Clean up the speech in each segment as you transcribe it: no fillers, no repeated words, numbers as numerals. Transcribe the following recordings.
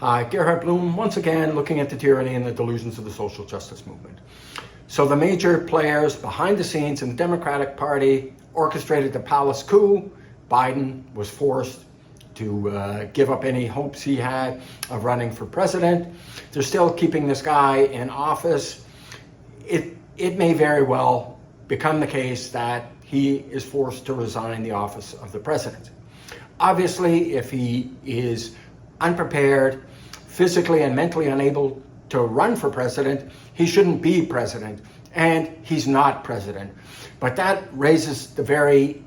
Hi, Gerhard Bloom, once again looking at the tyranny and the delusions of the social justice movement. So the major players behind the scenes in the Democratic Party orchestrated the palace coup. Biden was forced to give up any hopes he had of running for president. They're still keeping this guy in office. It may very well become the case that he is forced to resign the office of the president. Obviously, if he is unprepared, physically and mentally unable to run for president, he shouldn't be president, and he's not president. But that raises the very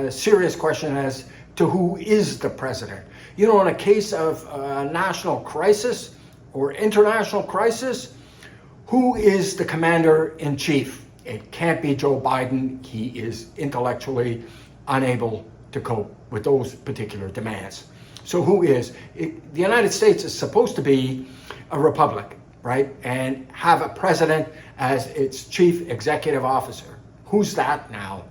serious question as to who is the president. You know, in a case of a national crisis or international crisis, who is the commander-in-chief? It can't be Joe Biden. He is intellectually unable to cope with those particular demands. So who is? The United States is supposed to be a republic, right? And have a president as its chief executive officer. Who's that now?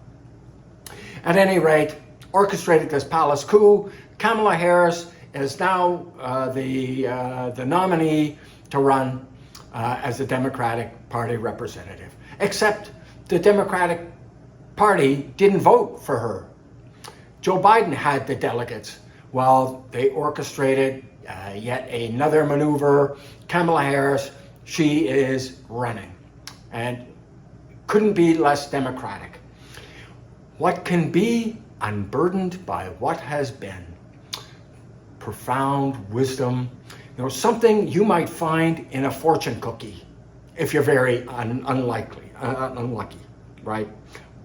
At any rate, orchestrated this palace coup. Kamila Harris is now the nominee to run as the Democratic Party representative. Except the Democratic Party didn't vote for her. Joe Biden had the delegates. Well, they orchestrated yet another maneuver. Kamala Harris, she is running and couldn't be less democratic. What can be unburdened by what has been? Profound wisdom, something you might find in a fortune cookie if you're very unlucky, right?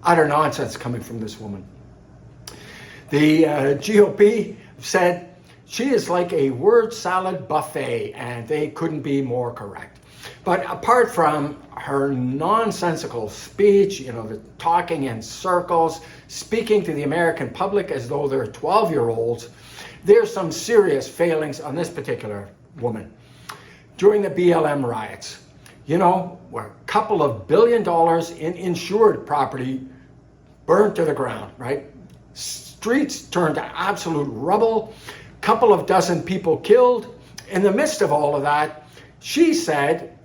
Utter nonsense coming from this woman. The GOP said she is like a word salad buffet, and they couldn't be more correct. But apart from her nonsensical speech, the talking in circles, speaking to the American public as though they're 12-year-olds, there's some serious failings on this particular woman. During the BLM riots, where a couple of $1 billion in insured property burned to the ground, right? Streets turned to absolute rubble, couple of dozen people killed. In the midst of all of that, she said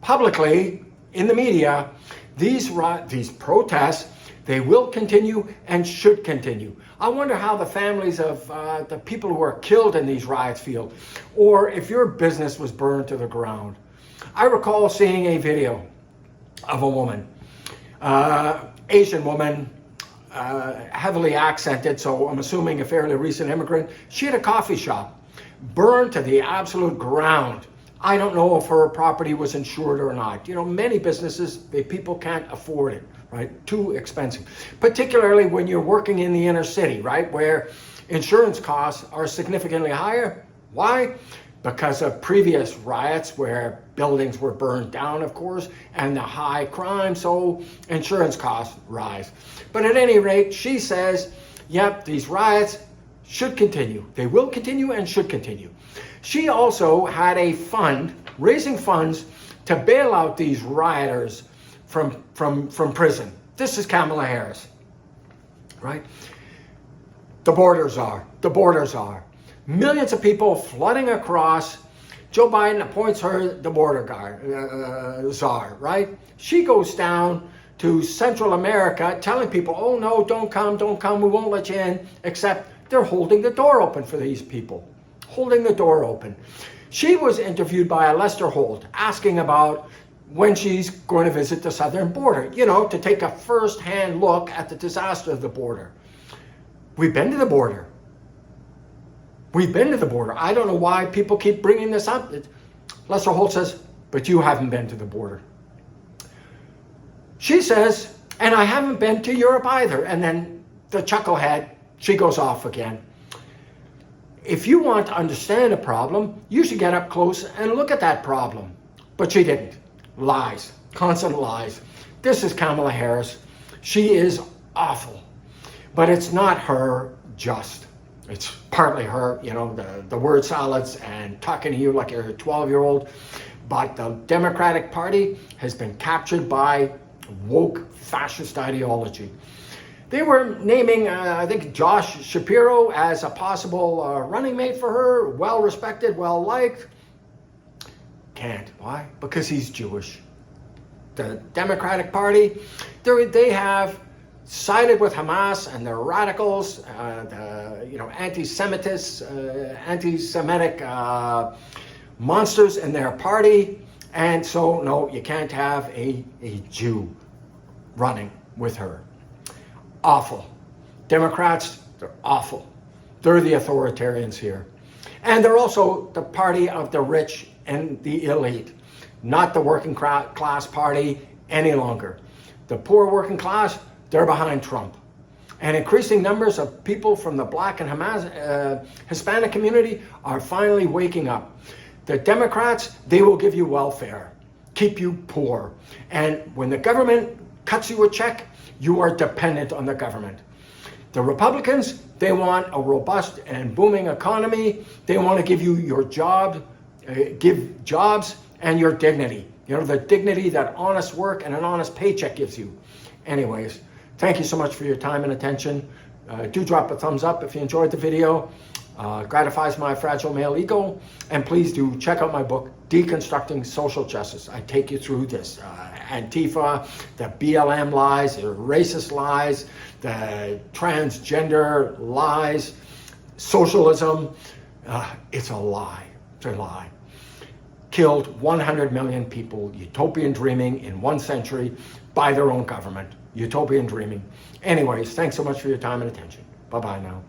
publicly in the media, these protests, they will continue and should continue. I wonder how the families of the people who were killed in these riots feel, or if your business was burned to the ground. I recall seeing a video of a woman, Asian woman, heavily accented, so I'm assuming a fairly recent immigrant. She had a coffee shop burned to the absolute ground. I don't know if her property was insured or not. Many businesses, people can't afford it, right? Too expensive. Particularly when you're working in the inner city, right? Where insurance costs are significantly higher. Why? Because of previous riots where buildings were burned down, of course, and the high crime, so insurance costs rise. But at any rate, she says, yep, these riots should continue. They will continue and should continue. She also had a fund, raising funds to bail out these rioters from prison. This is Kamala Harris, right? The borders are. Millions of people flooding across. Joe Biden appoints her the border guard, czar, right? She goes down to Central America telling people, oh no, don't come, we won't let you in, except they're holding the door open for these people. Holding the door open. She was interviewed by Lester Holt asking about when she's going to visit the southern border, to take a first-hand look at the disaster of the border. We've been to the border. I don't know why people keep bringing this up. Lester Holt says, but you haven't been to the border. She says, and I haven't been to Europe either. And then the chucklehead, she goes off again. If you want to understand a problem, you should get up close and look at that problem. But she didn't. Lies. Constant lies. This is Kamala Harris. She is awful. But it's not her just. It's partly her, the word salads and talking to you like you're a 12-year-old. But the Democratic Party has been captured by woke fascist ideology. They were naming, I think, Josh Shapiro as a possible running mate for her, well-respected, well-liked. Can't. Why? Because he's Jewish. The Democratic Party, they have sided with Hamas and the radicals, the anti-Semitic monsters in their party. And so, no, you can't have a Jew running with her. Awful. Democrats, they're awful. They're the authoritarians here. And they're also the party of the rich and the elite, not the working class party any longer. The poor working class, they're behind Trump. And increasing numbers of people from the Black and Hispanic community are finally waking up. The Democrats, they will give you welfare, keep you poor. And when the government cuts you a check, you are dependent on the government. The Republicans, they want a robust and booming economy. They want to give you your job, give jobs and your dignity. You know, the dignity that honest work and an honest paycheck gives you. Anyways, thank you so much for your time and attention. Do drop a thumbs up if you enjoyed the video. Gratifies my fragile male ego. And please do check out my book, Deconstructing Social Justice. I take you through this. Antifa, the BLM lies, the racist lies, the transgender lies, socialism. It's a lie. It's a lie. Killed 100 million people, utopian dreaming in 1 century by their own government. Utopian dreaming. Anyways, thanks so much for your time and attention. Bye-bye now.